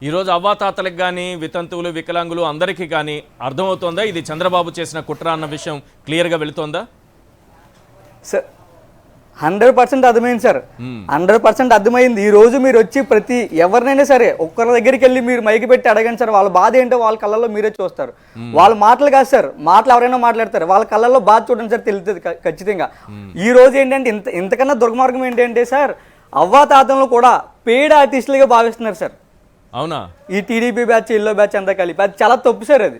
ఈరోజు అవ్వాతాతలకు కానీ వితంతువులు వికలాంగులు అందరికీ కానీ అర్థమవుతోందా ఇది చంద్రబాబు చేసిన కుట్ర అన్న విషయం క్లియర్గా వెళుతోందా? సార్ 100% అర్థమైంది సార్. 100% అర్థమైంది. ఈ రోజు మీరు వచ్చి ప్రతి ఎవరినైనా సరే ఒక్కరి దగ్గరికి వెళ్ళి మీరు మైకి పెట్టి అడగండి సార్, వాళ్ళ బాధ ఏంటో వాళ్ళ కళ్ళల్లో మీరే చూస్తారు. వాళ్ళ మాటలు కాదు సార్, మాటలు ఎవరైనా మాట్లాడతారు, వాళ్ళ కళ్ళల్లో బాధ చూడండి సార్, తెలుస్తుంది ఖచ్చితంగా. ఈ రోజు ఏంటంటే ఇంతకన్నా దుర్మార్గం ఏంటంటే సార్, అవ్వాతాతలను కూడా పెయిడ్ ఆర్టిస్టులుగా భావిస్తున్నారు సార్. అవునా? ఈ టీడీపీ బ్యాచ్ ఇల్లో బ్యాచ్ అంతా కలిపి అది చాలా తప్పు సార్. అది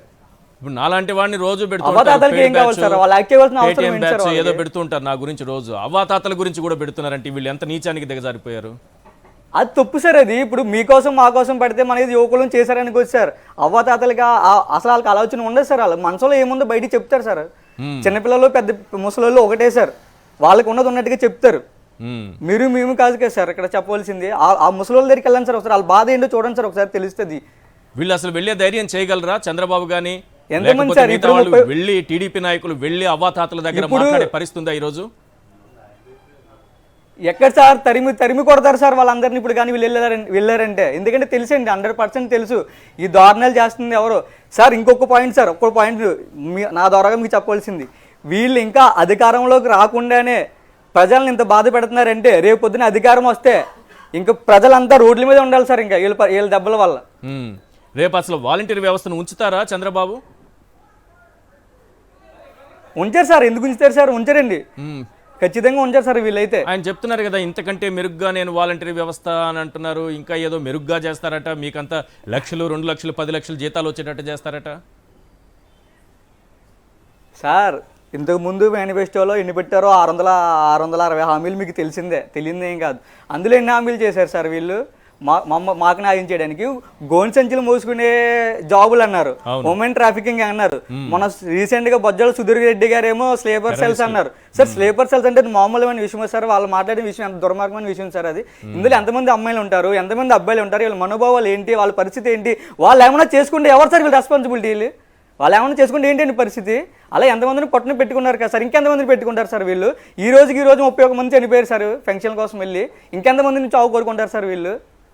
ఇప్పుడు నాలాంటి వాడిని రోజు ఏదో పెడుతుంటారు నా గురించి, రోజు అవ్వాతాతల గురించి కూడా పెడుతున్నారంటే వీళ్ళు ఎంత నీచానికి దిగజారిపోయారు. అది తప్పు సార్. అది ఇప్పుడు మీకోసం మా కోసం పెడితే మనది యువకులను చేశారని సార్. అవ్వాతాతలుగా అసలు వాళ్ళకి ఆలోచన ఉండదు సార్. వాళ్ళు మనసులో ఏముందో బయటికి చెప్తారు సార్. చిన్నపిల్లలు పెద్ద ముసలోళ్ళు ఒకటే సార్, వాళ్ళకి ఉన్నది ఉన్నట్టుగా చెప్తారు. మీరు మేము కాదు కదా సార్ ఇక్కడ చెప్పవలసింది. ఆ ముసలోళ్ళ దగ్గరికి వెళ్ళండి సార్, ఒకసారి వాళ్ళ బాధ ఏంటో చూడండి సార్, ఒకసారి తెలుస్తుంది. వీళ్ళు అసలు వెళ్ళే ధైర్యం చేయగలరా? చంద్రబాబు గానీ ఎంతమంది సార్ వెళ్ళి టీడీపీ నాయకులు వెళ్ళి అవ్వాతాతల దగ్గర మాట్లాడే పరిస్థితుందా ఈ రోజు? ఎక్కడ సార్ తరిమి కొడతారు సార్ వాళ్ళందరినీ ఇప్పుడు కానీ వెళ్ళారంటే. ఎందుకంటే తెలుసండి, 100% తెలుసు ఈ దారుణాలు చేస్తుంది ఎవరు సార్. ఇంకొక పాయింట్ సార్, ఒక్క పాయింట్ నా ద్వారాగా మీకు చెప్పవలసింది, వీళ్ళు ఇంకా అధికారంలోకి రాకుండానే ప్రజలను ఇంత బాధ పెడుతున్నారంటే రేపు పొద్దున అధికారం వస్తే ఇంకా ప్రజలంతా రోడ్ల మీద ఉండాలి సార్. ఇంకా వీళ్ళ దెబ్బల వల్ల రేపు అసలు వాలంటీర్ వ్యవస్థను ఉంచుతారా చంద్రబాబు? ఉంచారు సార్. ఎందుకు ఉంచుతారు సార్? ఉంచారండి, ఖచ్చితంగా ఉంచారు సార్. వీళ్ళైతే ఆయన చెప్తున్నారు కదా, ఇంతకంటే మెరుగ్గా నేను వాలంటీర్ వ్యవస్థ అని అంటున్నారు. ఇంకా ఏదో మెరుగ్గా చేస్తారట, మీకంతా లక్షలు 2 లక్షలు 10 లక్షలు జీతాలు వచ్చేటట్టు చేస్తారట సార్. ఇంతకు ముందు మేనిఫెస్టోలో ఎన్ని పెట్టారో 660 హామీలు మీకు తెలియదేం కాదు. అందులో ఎన్ని హామీలు చేశారు సార్ వీళ్ళు మాకు న్యాయం చేయడానికి? గోన్ సంచులు మోసుకునే జాబులు అన్నారు, ఉమెన్ ట్రాఫికింగ్ అన్నారు. మన రీసెంట్ గా బొజ్జల సుధీర్ రెడ్డి గారేమో స్లీపర్ సెల్స్ అన్నారు సార్. స్లీపర్ సెల్స్ అంటే మామూలమైన విషయం సార్. వాళ్ళు మాట్లాడే విషయం ఎంత దుర్మార్గమైన విషయం సార్. అది ఇందులో ఎంతమంది అమ్మాయిలు ఉంటారు, ఎంతమంది అబ్బాయిలు ఉంటారు, వీళ్ళ మనోభావాలు ఏంటి, వాళ్ళ పరిస్థితి ఏంటి, వాళ్ళు ఏమైనా చేసుకుంటే ఎవరు సార్ వీళ్ళు రెస్పాన్సిబిలిటీ? వాళ్ళు ఏమైనా చేసుకుంటే ఏంటండి పరిస్థితి? అలా ఎంతమందిని పట్టున పెట్టుకున్నారు కదా సార్. ఇంకెంతమందిని పెట్టుకుంటారు సార్ వీళ్ళు? ఈ రోజు 31 మంది చనిపోయారు సార్ ఫంక్షన్ కోసం వెళ్ళి. ఇంకెంతమందిని చావు కోరుకుంటారు సార్ వీళ్ళు?